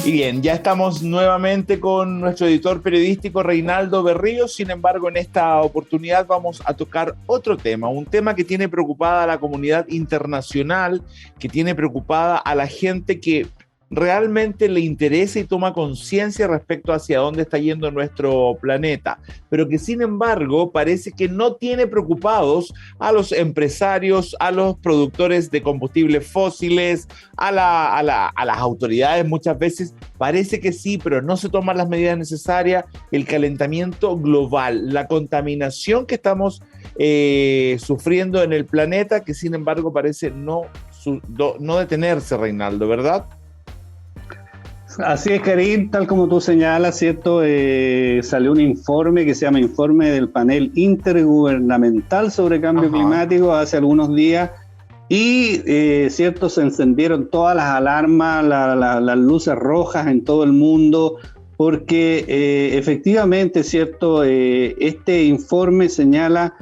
Y bien, ya estamos nuevamente con nuestro editor periodístico Reinaldo Berríos. Sin embargo, en esta oportunidad vamos a tocar otro tema, un tema que tiene preocupada a la comunidad internacional, que tiene preocupada a la gente que realmente le interesa y toma conciencia respecto hacia dónde está yendo nuestro planeta, pero que sin embargo parece que no tiene preocupados a los empresarios, a los productores de combustibles fósiles, a las autoridades. Muchas veces parece que sí, pero no se toman las medidas necesarias. El calentamiento global, la contaminación que estamos sufriendo en el planeta, que sin embargo parece no detenerse, Reinaldo, ¿verdad? Así es, Karim, tal como tú señalas, ¿cierto? Salió un informe que se llama Informe del Panel Intergubernamental sobre Cambio Climático hace algunos días y, ¿cierto? Se encendieron todas las alarmas, las luces rojas en todo el mundo porque efectivamente, ¿cierto? Este informe señala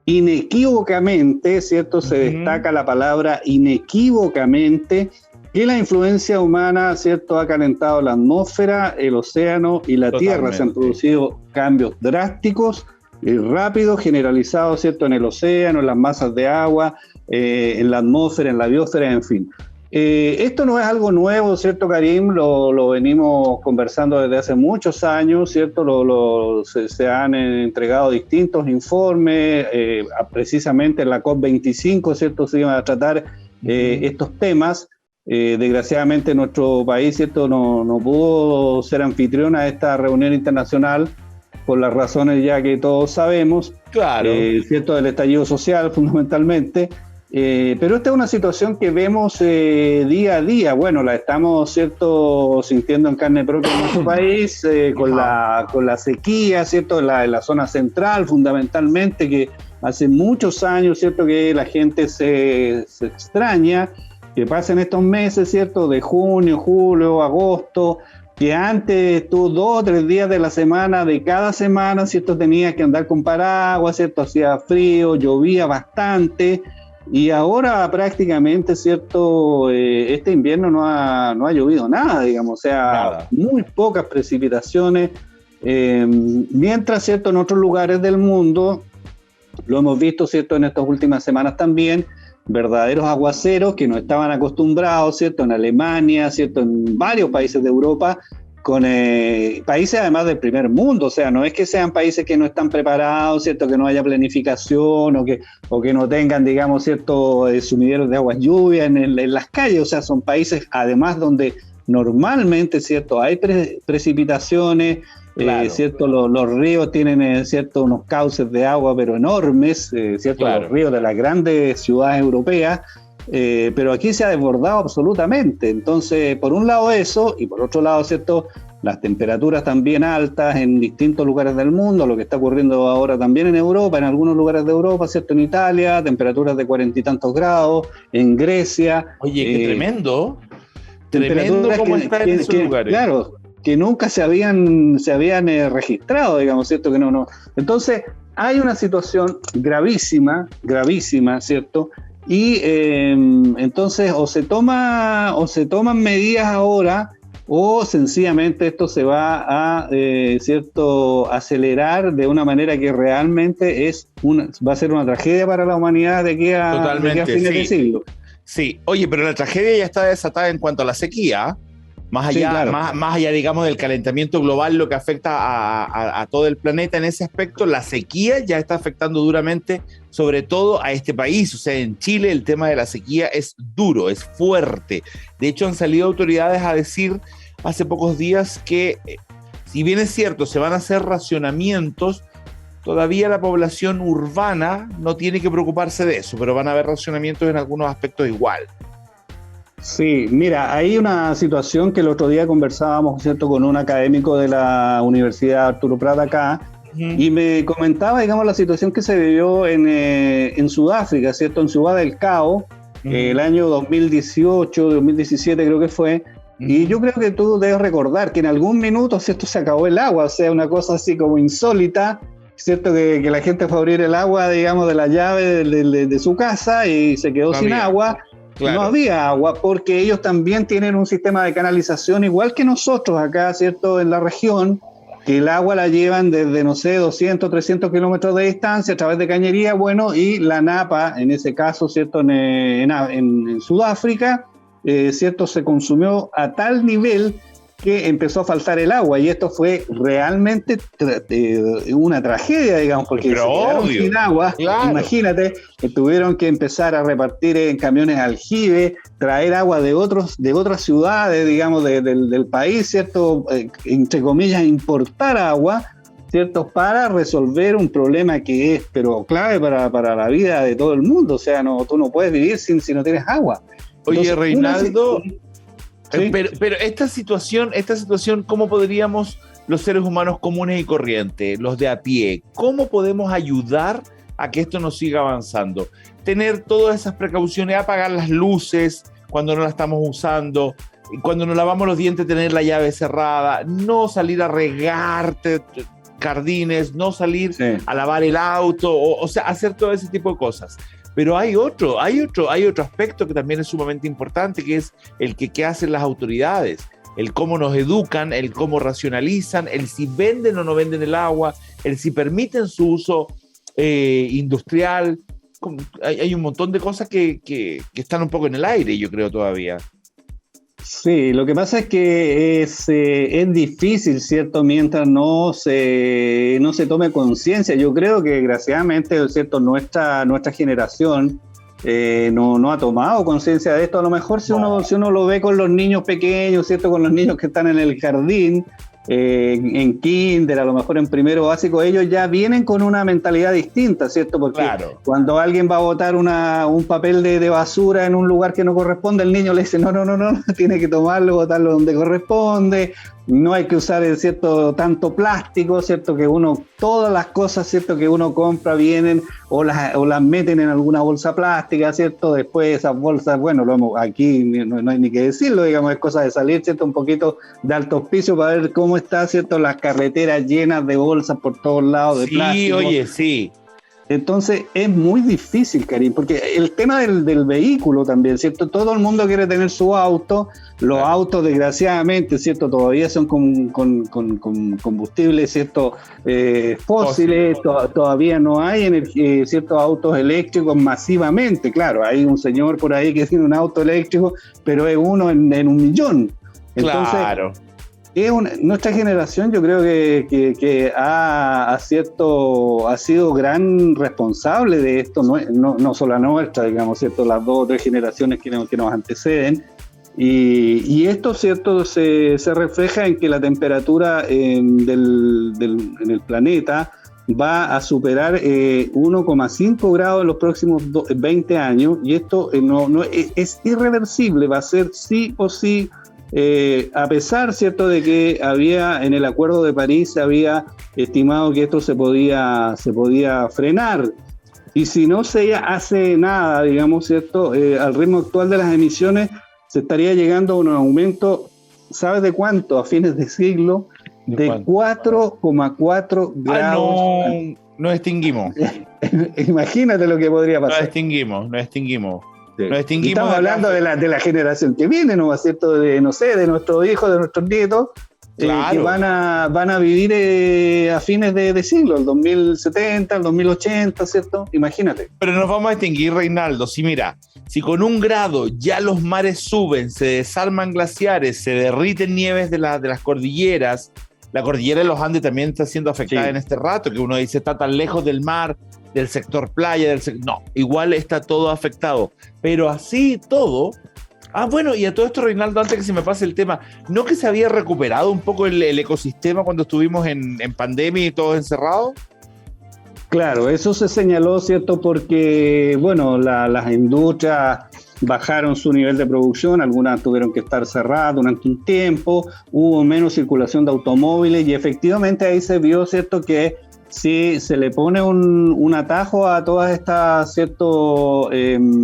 inequívocamente, ¿cierto? Se destaca la palabra inequívocamente que la influencia humana, ¿cierto?, ha calentado la atmósfera, el océano y la Tierra. Se han producido cambios drásticos y rápidos, generalizados, ¿cierto?, en el océano, en las masas de agua, en la atmósfera, en la biosfera, en fin. Esto no es algo nuevo, ¿cierto, Karim? Lo venimos conversando desde hace muchos años, ¿cierto? Se han entregado distintos informes, precisamente en la COP25, ¿cierto?, se iban a tratar estos temas. Desgraciadamente nuestro país, ¿cierto?, no pudo ser anfitrión a esta reunión internacional por las razones ya que todos sabemos, claro. ¿Cierto?, del estallido social fundamentalmente, pero esta es una situación que vemos día a día. Bueno, la estamos, ¿cierto?, sintiendo en carne propia en nuestro país, con la sequía, ¿cierto?, en la zona central fundamentalmente, que hace muchos años, ¿cierto?, que la gente se extraña que pasen estos meses, ¿cierto?, de junio, julio, agosto, que antes tú 2 o 3 días de la semana, de cada semana, ¿cierto?, tenías que andar con paraguas, ¿cierto?, hacía frío, llovía bastante, y ahora prácticamente, ¿cierto?, este invierno no ha llovido nada, digamos, o sea, muy pocas precipitaciones, mientras, ¿cierto?, en otros lugares del mundo, lo hemos visto, ¿cierto?, en estas últimas semanas también, verdaderos aguaceros que no estaban acostumbrados, ¿cierto?, en Alemania, ¿cierto?, en varios países de Europa, con países además del primer mundo, o sea, no es que sean países que no están preparados, ¿cierto?, que no haya planificación o que no tengan, digamos, ¿cierto?, sumideros de aguas lluvias en las calles, o sea, son países además donde normalmente, ¿cierto?, hay precipitaciones, claro. ¿Cierto? Los ríos tienen, ¿cierto?, unos cauces de agua pero enormes, ¿cierto? Claro. Los ríos de las grandes ciudades europeas, pero aquí se ha desbordado absolutamente. Entonces, por un lado eso, y por otro lado, ¿cierto?, las temperaturas también altas en distintos lugares del mundo, lo que está ocurriendo ahora también en Europa, en algunos lugares de Europa, ¿cierto?, en Italia, temperaturas de 40 y tantos grados, en Grecia. Oye, qué tremendo. Tremendo cómo está en esos lugares. Claro, que nunca se habían registrado, digamos, ¿cierto? Que no. Entonces, hay una situación gravísima, ¿cierto? Y entonces o se toman medidas ahora o sencillamente esto se va a, ¿cierto?, acelerar de una manera que realmente va a ser una tragedia para la humanidad de aquí a fines de siglo. Sí, oye, pero la tragedia ya está desatada en cuanto a la sequía. Más allá, sí, claro. más allá, digamos, del calentamiento global, lo que afecta a todo el planeta en ese aspecto, la sequía ya está afectando duramente, sobre todo a este país. O sea, en Chile el tema de la sequía es duro, es fuerte. De hecho, han salido autoridades a decir hace pocos días que, si bien es cierto, se van a hacer racionamientos, todavía la población urbana no tiene que preocuparse de eso, pero van a haber racionamientos en algunos aspectos igual. Sí, mira, hay una situación que el otro día conversábamos, ¿cierto?, con un académico de la Universidad Arturo Prat acá, y me comentaba, digamos, la situación que se vivió en Sudáfrica, ¿cierto?, en Ciudad del Cabo, el año 2018, 2017 creo que fue, y yo creo que tú debes recordar que en algún minuto, ¿cierto?, se acabó el agua, o sea, una cosa así como insólita, ¿cierto?, que la gente fue a abrir el agua, digamos, de la llave de su casa y se quedó sin agua. no había agua, porque ellos también tienen un sistema de canalización igual que nosotros acá, ¿cierto? En la región, que el agua la llevan desde, no sé, 200, 300 kilómetros de distancia a través de cañería, bueno, y la Napa, en ese caso, ¿cierto? En Sudáfrica, ¿cierto? Se consumió a tal nivel que empezó a faltar el agua, y esto fue realmente una tragedia, digamos, porque pero se quedaron obvio, sin agua. claro. Imagínate que tuvieron que empezar a repartir en camiones aljibe, traer agua de otras ciudades, digamos, del país, ¿cierto? Entre comillas, importar agua, ¿cierto? Para resolver un problema que es, pero clave para la vida de todo el mundo. O sea, tú no puedes vivir si no tienes agua. Oye, entonces, Reinaldo, ¿sí? pero esta situación, ¿cómo podríamos los seres humanos comunes y corrientes, los de a pie, cómo podemos ayudar a que esto no siga avanzando? Tener todas esas precauciones, apagar las luces cuando no las estamos usando, cuando nos lavamos los dientes tener la llave cerrada, no salir a regar jardines, no salir a lavar el auto, o sea, hacer todo ese tipo de cosas. Pero hay otro aspecto que también es sumamente importante, que es el que hacen las autoridades, el cómo nos educan, el cómo racionalizan, el si venden o no venden el agua, el si permiten su uso industrial. Hay un montón de cosas que están un poco en el aire, yo creo, todavía. Sí, lo que pasa es que es difícil, ¿cierto? Mientras no se tome conciencia. Yo creo que desgraciadamente, ¿cierto? Nuestra generación no ha tomado conciencia de esto. A lo mejor si uno lo ve con los niños pequeños, ¿cierto? Con los niños que están en el jardín, en kinder, a lo mejor en primero básico, ellos ya vienen con una mentalidad distinta, ¿cierto? Porque cuando alguien va a botar un papel de basura en un lugar que no corresponde, el niño le dice, no, tiene que tomarlo, botarlo donde corresponde, no hay que usar, ¿cierto?, tanto plástico, ¿cierto?, que todas las cosas, ¿cierto?, que uno compra vienen o las meten en alguna bolsa plástica, ¿cierto? Después esas bolsas, bueno, aquí no hay ni que decirlo, digamos, es cosa de salir, ¿cierto?, un poquito de alto hospicio para ver cómo está, ¿cierto?, las carreteras llenas de bolsas por todos lados de plástico. Sí, oye, sí. Entonces es muy difícil, Karim, porque el tema del vehículo también, ¿cierto? Todo el mundo quiere tener su auto, los autos desgraciadamente, ¿cierto? Todavía son con combustibles, ¿cierto? Fósiles, todavía no hay ciertos autos eléctricos masivamente, claro, hay un señor por ahí que tiene un auto eléctrico, pero es uno en 1.000.000. Entonces, claro. Nuestra generación, yo creo que ha sido gran responsable de esto, no solo la nuestra, digamos, ¿cierto? Las 2 o 3 generaciones que nos anteceden, y esto, ¿cierto?, se refleja en que la temperatura en el planeta va a superar 1,5 grados en los próximos 20 años, y esto es irreversible, va a ser sí o sí. A pesar, ¿cierto?, de que en el Acuerdo de París se había estimado que esto se podía frenar, y si no se hace nada, digamos, ¿cierto?, al ritmo actual de las emisiones se estaría llegando a un aumento, ¿sabes de cuánto? A fines de siglo, de 4,4 grados. Nos extinguimos. Imagínate lo que podría pasar. Nos extinguimos. Sí. Estamos hablando de la generación que viene, ¿no? ¿Cierto? De nuestros hijos, de nuestros nietos, claro, que van a vivir a fines de siglo, el 2070, el 2080, ¿cierto? Imagínate. Pero nos vamos a extinguir, Reinaldo. Si mira, si con 1 grado ya los mares suben, se desarman glaciares, se derriten nieves de las cordilleras, la cordillera de los Andes también está siendo afectada en este rato, que uno dice está tan lejos del mar, del sector playa, no, igual está todo afectado, pero así todo. Bueno, y a todo esto, Reinaldo, antes que se me pase el tema, ¿no que se había recuperado un poco el ecosistema cuando estuvimos en pandemia y todos encerrados? Claro, eso se señaló, ¿cierto? Porque, bueno, las industrias bajaron su nivel de producción, algunas tuvieron que estar cerradas durante un tiempo, hubo menos circulación de automóviles, y efectivamente ahí se vio, ¿cierto?, que si se le pone un atajo a todas estas, ¿cierto?,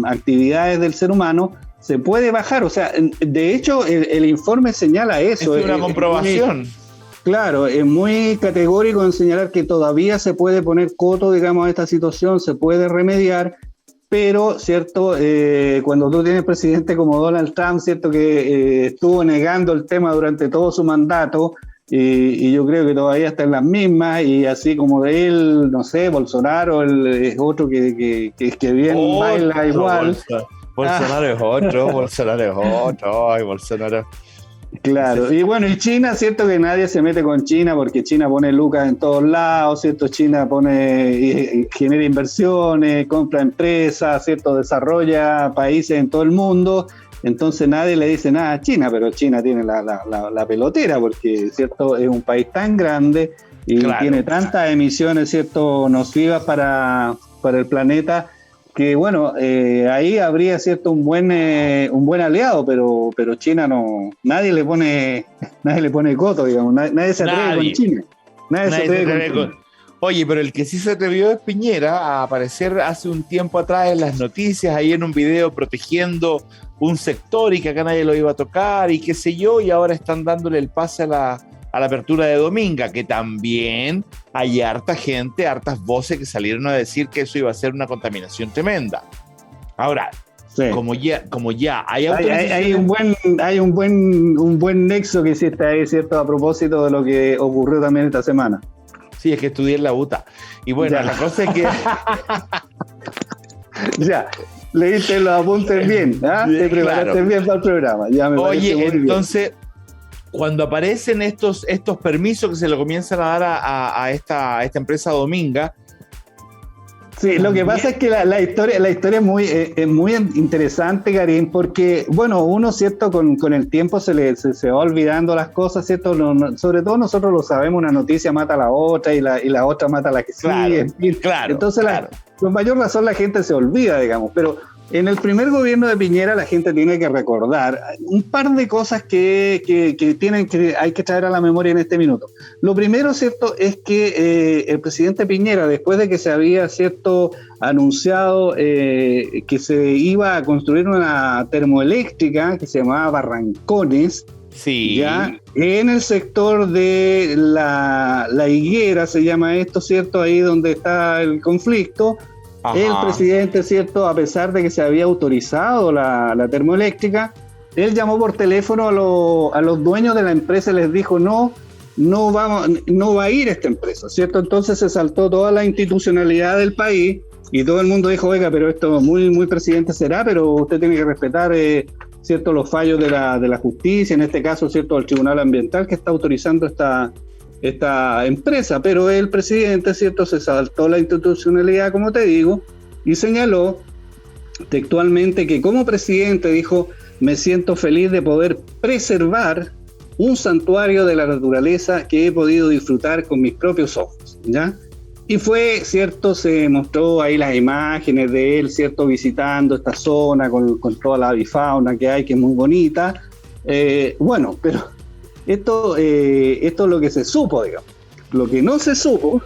actividades del ser humano, se puede bajar. O sea, de hecho, el informe señala eso. Es una comprobación. Claro, es muy categórico en señalar que todavía se puede poner coto, digamos, a esta situación, se puede remediar, pero, ¿cierto? Cuando tú tienes presidente como Donald Trump, ¿cierto? Que estuvo negando el tema durante todo su mandato, y yo creo que todavía está en las mismas, y así como de él, no sé, Bolsonaro es otro que bien baila igual. Bolsonaro es otro, ay, Bolsonaro. Claro, y bueno, y China, cierto que nadie se mete con China porque China pone lucas en todos lados, cierto, China genera inversiones, compra empresas, cierto, desarrolla países en todo el mundo, entonces nadie le dice nada a China, pero China tiene la pelotera porque, cierto, es un país tan grande y tiene tantas emisiones, cierto, nocivas para el planeta, que bueno, ahí habría, cierto, un buen aliado, pero China nadie le pone coto, digamos, nadie se atreve con China. Nadie se atreve con China. Oye, pero el que sí se atrevió es Piñera a aparecer hace un tiempo atrás en las noticias, ahí en un video protegiendo un sector y que acá nadie lo iba a tocar y qué sé yo, y ahora están dándole el pase a la apertura de Dominga, que también hay harta gente, hartas voces que salieron a decir que eso iba a ser una contaminación tremenda. Ahora, sí, como ya hay un buen nexo que sí está ahí, ¿cierto? A propósito de lo que ocurrió también esta semana. Sí, es que estudié en la UTA. Y bueno, la cosa es que... Ya, leíste los apuntes bien, ¿ah? Te preparaste bien para el programa. Ya me Oye, entonces... Bien. Cuando aparecen estos permisos que se le comienzan a dar a esta empresa Dominga. Sí, lo que pasa es que la historia es muy interesante, Karim, porque, bueno, uno, ¿cierto? Con el tiempo se va olvidando las cosas, ¿cierto? Sobre todo nosotros lo sabemos, una noticia mata a la otra y la otra mata a la que sigue. Claro. Entonces, con mayor razón la gente se olvida, digamos, pero... En el primer gobierno de Piñera la gente tiene que recordar un par de cosas que hay que traer a la memoria en este minuto. Lo primero, ¿cierto?, es que el presidente Piñera, después de que se había, ¿cierto?, anunciado que se iba a construir una termoeléctrica que se llamaba Barrancones, sí, ya en el sector de la Higuera, se llama esto, ¿cierto?, ahí donde está el conflicto. Ajá. El presidente, ¿cierto?, a pesar de que se había autorizado la termoeléctrica, él llamó por teléfono a los dueños de la empresa y les dijo no va a ir esta empresa, ¿cierto? Entonces se saltó toda la institucionalidad del país y todo el mundo dijo, oiga, pero esto muy presidente será, pero usted tiene que respetar, ¿cierto?, los fallos de la justicia, en este caso, ¿cierto?, el Tribunal Ambiental que está autorizando esta empresa, pero el presidente, ¿cierto?, se saltó la institucionalidad, como te digo, y señaló textualmente que como presidente dijo, me siento feliz de poder preservar un santuario de la naturaleza que he podido disfrutar con mis propios ojos, ¿ya? Y fue, ¿cierto?, se mostró ahí las imágenes de él, ¿cierto?, visitando esta zona con toda la avifauna que hay, que es muy bonita, bueno, pero esto es lo que se supo, digamos. Lo que no se supo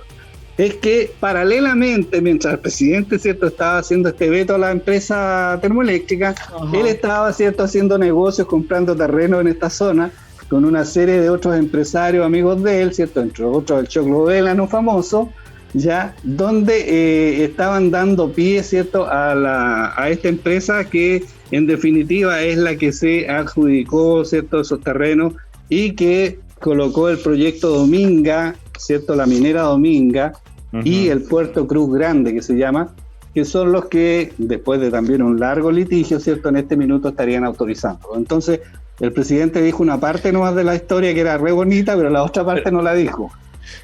es que paralelamente, mientras el presidente, ¿cierto?, estaba haciendo este veto a la empresa termoeléctrica, ajá, él estaba, ¿cierto?, haciendo negocios, comprando terreno en esta zona con una serie de otros empresarios amigos de él, ¿cierto?, entre otros el Choclo Delano famoso, ya, donde estaban dando pie, ¿cierto?, a esta empresa que en definitiva es la que se adjudicó, ¿cierto?, esos terrenos y que colocó el proyecto Dominga, ¿cierto?, la minera Dominga, uh-huh, y el puerto Cruz Grande, que se llama, que son los que, después de también un largo litigio, ¿cierto?, en este minuto estarían autorizando. Entonces, el presidente dijo una parte nomás de la historia que era re bonita, pero la otra parte no la dijo.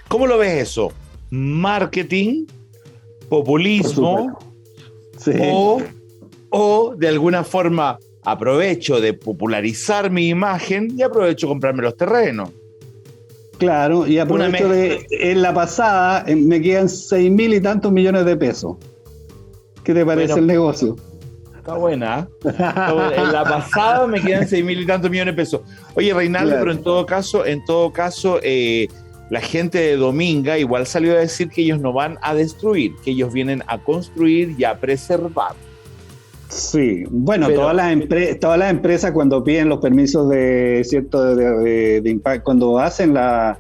¿Cómo lo ves eso? ¿Marketing, populismo, sí, o de alguna forma aprovecho de popularizar mi imagen y aprovecho de comprarme los terrenos? Claro, y aprovecho en la pasada me quedan 6.000 y tantos millones de pesos. ¿Qué te parece el negocio? Está buena. En la pasada me quedan 6.000 y tantos millones de pesos. Oye, Reinaldo, claro, pero en todo caso, la gente de Dominga igual salió a decir que ellos no van a destruir, que ellos vienen a construir y a preservar. Sí, bueno, pero todas las empresas cuando piden los permisos de impacto, cuando hacen las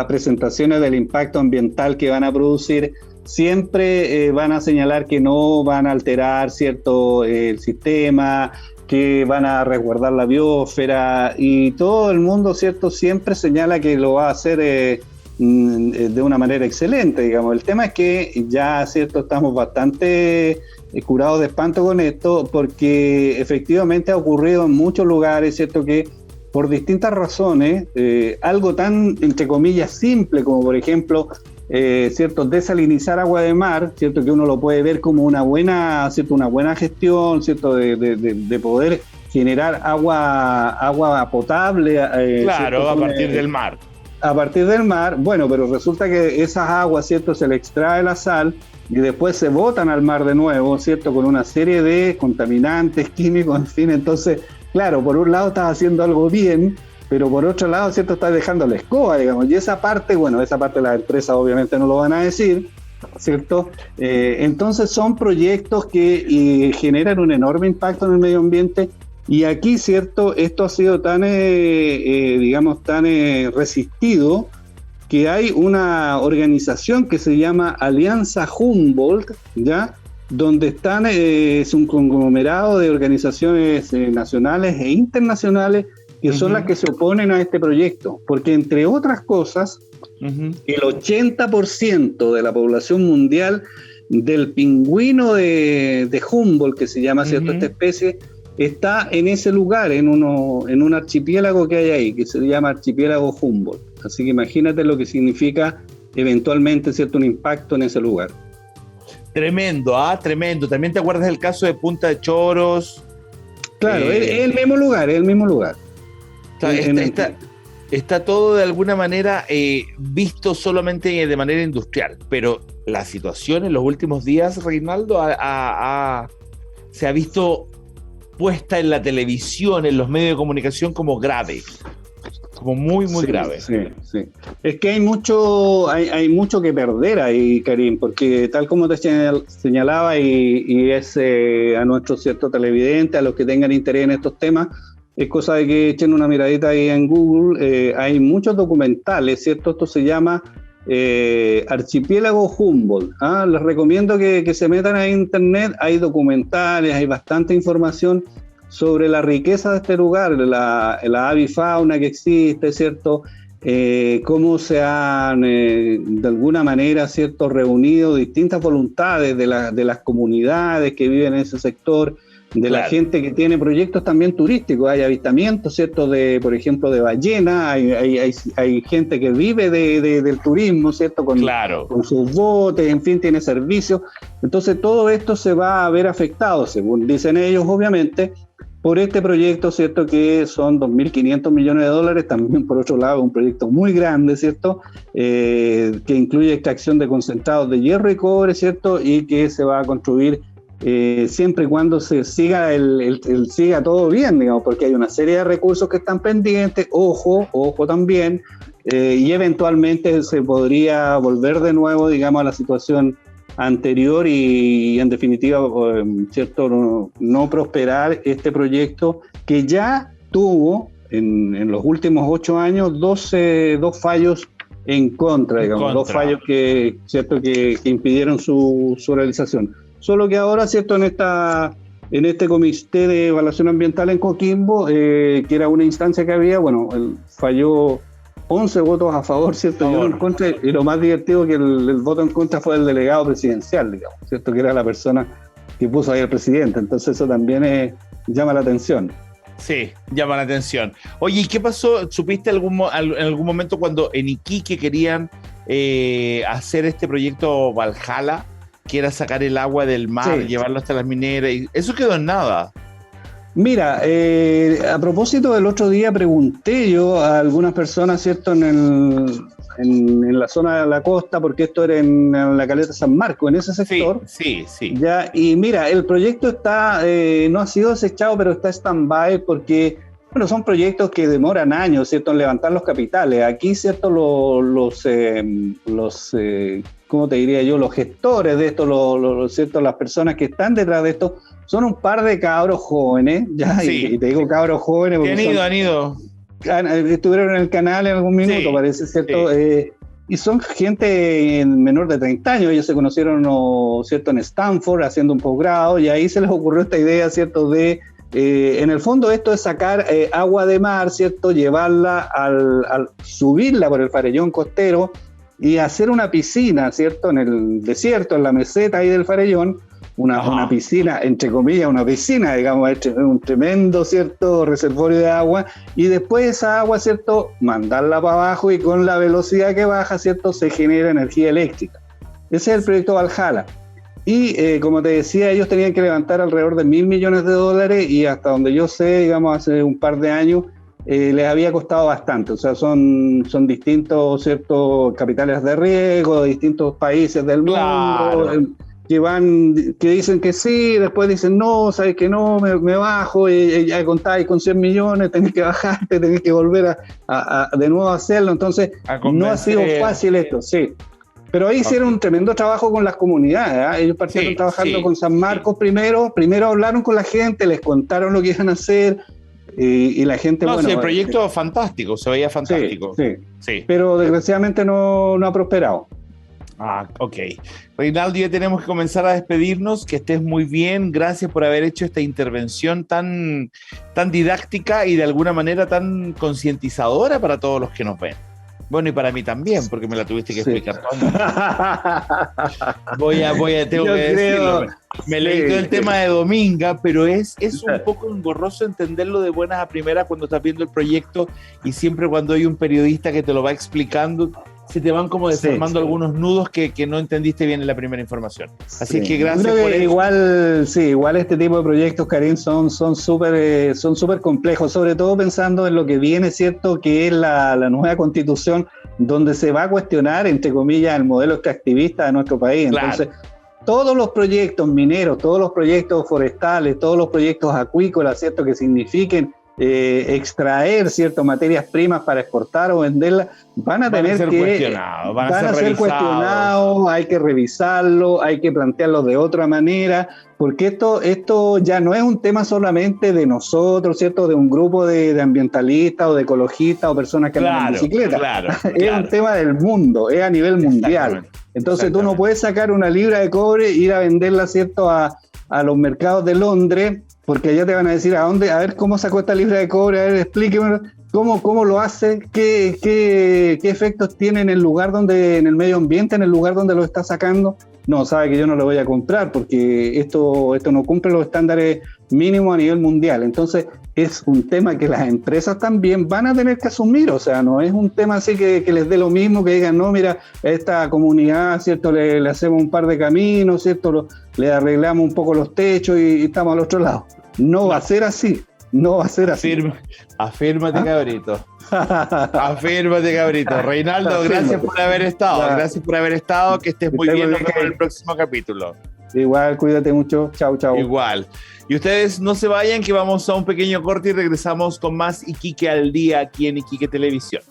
presentaciones del impacto ambiental que van a producir, siempre van a señalar que no van a alterar, ¿cierto?, el sistema, que van a resguardar la biosfera, y todo el mundo, ¿cierto?, siempre señala que lo va a hacer de una manera excelente, digamos. El tema es que ya, ¿cierto?, estamos bastante curados de espanto con esto, porque efectivamente ha ocurrido en muchos lugares, ¿cierto?, que por distintas razones, algo tan, entre comillas, simple como, por ejemplo, ¿cierto?, desalinizar agua de mar, ¿cierto?, que uno lo puede ver como una buena, ¿cierto?, una buena gestión, ¿cierto?, de poder generar agua potable. Claro, ¿cierto?, a partir del mar. A partir del mar, bueno, pero resulta que esas aguas, ¿cierto?, se le extrae la sal y después se botan al mar de nuevo, ¿cierto?, con una serie de contaminantes químicos, en fin. Entonces, claro, por un lado estás haciendo algo bien, pero por otro lado, ¿cierto?, estás dejando la escoba, digamos. Y esa parte, bueno, esa parte las empresas obviamente no lo van a decir, ¿cierto? Entonces son proyectos que generan un enorme impacto en el medio ambiente. Y aquí, ¿cierto?, esto ha sido tan, digamos, tan resistido, que hay una organización que se llama Alianza Humboldt, ¿ya?, donde están, es un conglomerado de organizaciones nacionales e internacionales que son las que se oponen a este proyecto, porque entre otras cosas, el 80% de la población mundial del pingüino de Humboldt, que se llama, ¿cierto?, esta especie, está en ese lugar, en un archipiélago que hay ahí, que se llama Archipiélago Humboldt. Así que imagínate lo que significa eventualmente, ¿cierto?, un impacto en ese lugar. Tremendo, tremendo. También te acuerdas del caso de Punta de Choros. Claro, es el mismo lugar, es el mismo lugar. Está todo de alguna manera visto solamente de manera industrial, pero la situación en los últimos días, Reinaldo, se ha visto puesta en la televisión, en los medios de comunicación, como grave, como muy, muy grave. Sí. Es que hay mucho que perder ahí, Karim, porque tal como te señalaba, y es a nuestros ciertos televidentes, a los que tengan interés en estos temas, es cosa de que echen una miradita ahí en Google. Hay muchos documentales, ¿cierto? Esto se llama Archipiélago Humboldt. Les recomiendo que se metan a internet. Hay documentales, hay bastante información sobre la riqueza de este lugar, la avifauna que existe, ¿cierto? Cómo se han, de alguna manera, ¿cierto?, reunido distintas voluntades de las comunidades que viven en ese sector, de la gente que tiene proyectos también turísticos. Hay avistamientos, ¿cierto?, por ejemplo, de ballena. Hay gente que vive del turismo, ¿cierto?, con sus botes, en fin, tiene servicios. Entonces todo esto se va a ver afectado, según dicen ellos, obviamente, por este proyecto, ¿cierto?, que son 2.500 millones de dólares, también por otro lado un proyecto muy grande, ¿cierto?, que incluye extracción de concentrados de hierro y cobre, ¿cierto?, y que se va a construir siempre y cuando se siga siga todo bien, digamos, porque hay una serie de recursos que están pendientes, ojo también, y eventualmente se podría volver de nuevo, digamos, a la situación anterior y en definitiva, ¿cierto?, no prosperar este proyecto que ya tuvo en los últimos 8 años dos fallos en contra, digamos, dos fallos ¿cierto?, que impidieron su realización. Solo que ahora, ¿cierto?, en este comité de evaluación ambiental en Coquimbo, que era una instancia que había, bueno, falló 11 votos a favor, ¿cierto?, y uno en contra, y lo más divertido que el voto en contra fue el delegado presidencial, digamos, ¿cierto?, que era la persona que puso ahí al presidente. Entonces eso también llama la atención. Sí, llama la atención. Oye, ¿y qué pasó? ¿Supiste en algún momento cuando en Iquique querían hacer este proyecto Valhalla, que era sacar el agua del mar, llevarlo hasta las mineras, y eso quedó en nada? Mira, a propósito del otro día pregunté yo a algunas personas, ¿cierto?, en la zona de la costa, porque esto era en la caleta San Marcos, en ese sector. Sí. Ya, y mira, el proyecto no ha sido desechado, pero está stand-by porque, bueno, son proyectos que demoran años, ¿cierto?, en levantar los capitales. Aquí, ¿cierto?, ¿cómo te diría yo?, los gestores de esto, ¿cierto?, las personas que están detrás de esto, son un par de cabros jóvenes, ya, y te digo cabros jóvenes porque han ido. Estuvieron en el canal en algún minuto, parece, ¿cierto? Sí. y son gente menor de 30 años. Ellos se conocieron, ¿cierto?, en Stanford haciendo un posgrado, y ahí se les ocurrió esta idea, ¿cierto?, de en el fondo esto es sacar agua de mar, ¿cierto?, llevarla al subirla por el Farellón costero y hacer una piscina, ¿cierto?, en el desierto, en la meseta ahí del Farellón, una piscina, entre comillas, una piscina, digamos, un tremendo, ¿cierto?, reservorio de agua, y después esa agua, ¿cierto?, mandarla para abajo, y con la velocidad que baja, ¿cierto?, se genera energía eléctrica. Ese es el proyecto Valhalla. Y como te decía, ellos tenían que levantar alrededor de $1.000 millones, y hasta donde yo sé, digamos, hace un par de años, les había costado bastante. O sea, son distintos, ¿cierto?, capitales de riesgo, de distintos países del mundo, que dicen que sí, después dicen no, sabes que no, me bajo, y ya contáis con 100 millones, tenés que bajarte, tenés que volver a de nuevo a hacerlo. Entonces, no ha sido fácil esto, sí. Pero ahí hicieron un tremendo trabajo con las comunidades, ¿eh? Ellos partieron trabajando con San Marcos primero hablaron con la gente, les contaron lo que iban a hacer, y la gente... No, el proyecto fantástico, se veía fantástico. Sí. Pero desgraciadamente no ha prosperado. Ok. Reinaldo, ya tenemos que comenzar a despedirnos, que estés muy bien, gracias por haber hecho esta intervención tan didáctica y de alguna manera tan concientizadora para todos los que nos ven. Bueno, y para mí también, porque me la tuviste que explicar tengo que decirlo. Me leí todo el tema de Dominga, pero es un poco engorroso entenderlo de buenas a primeras cuando estás viendo el proyecto, y siempre cuando hay un periodista que te lo va explicando, se te van como desarmando algunos nudos que no entendiste bien en la primera información. Así que gracias por eso. Igual este tipo de proyectos, Karim, son súper complejos, sobre todo pensando en lo que viene, ¿cierto?, que es la nueva constitución, donde se va a cuestionar, entre comillas, el modelo extractivista de nuestro país. Claro. Entonces, todos los proyectos mineros, todos los proyectos forestales, todos los proyectos acuícolas, ¿cierto?, que signifiquen extraer, ¿cierto?, materias primas para exportar o venderlas, van a ser cuestionados, hay que revisarlo, hay que plantearlo de otra manera, porque esto ya no es un tema solamente de nosotros, ¿cierto?, de un grupo de ambientalistas o de ecologistas o personas que andan en bicicleta. Es un tema del mundo, es a nivel mundial. Entonces tú no puedes sacar una libra de cobre e ir a venderla, ¿cierto?, a los mercados de Londres, porque allá te van a decir a ver cómo sacó esta libra de cobre, a ver, explíqueme cómo lo hace, qué efectos tiene en el lugar en el medio ambiente, en el lugar donde lo está sacando. No, sabe que yo no lo voy a comprar porque esto no cumple los estándares mínimos a nivel mundial. Entonces es un tema que las empresas también van a tener que asumir. O sea, no es un tema así que les dé lo mismo, que digan, no, mira, a esta comunidad, ¿cierto?, le hacemos un par de caminos, ¿cierto?, le arreglamos un poco los techos y estamos al otro lado. No va a ser así. No va a ser así. Afírmate, cabrito. Afírmate, cabrito. Reinaldo, gracias por haber estado. Gracias por haber estado. Que estés muy bien. Nos vemos en el próximo capítulo. Igual, cuídate mucho. Chau. Igual. Y ustedes no se vayan, que vamos a un pequeño corte y regresamos con más Iquique al Día aquí en Iquique Televisión.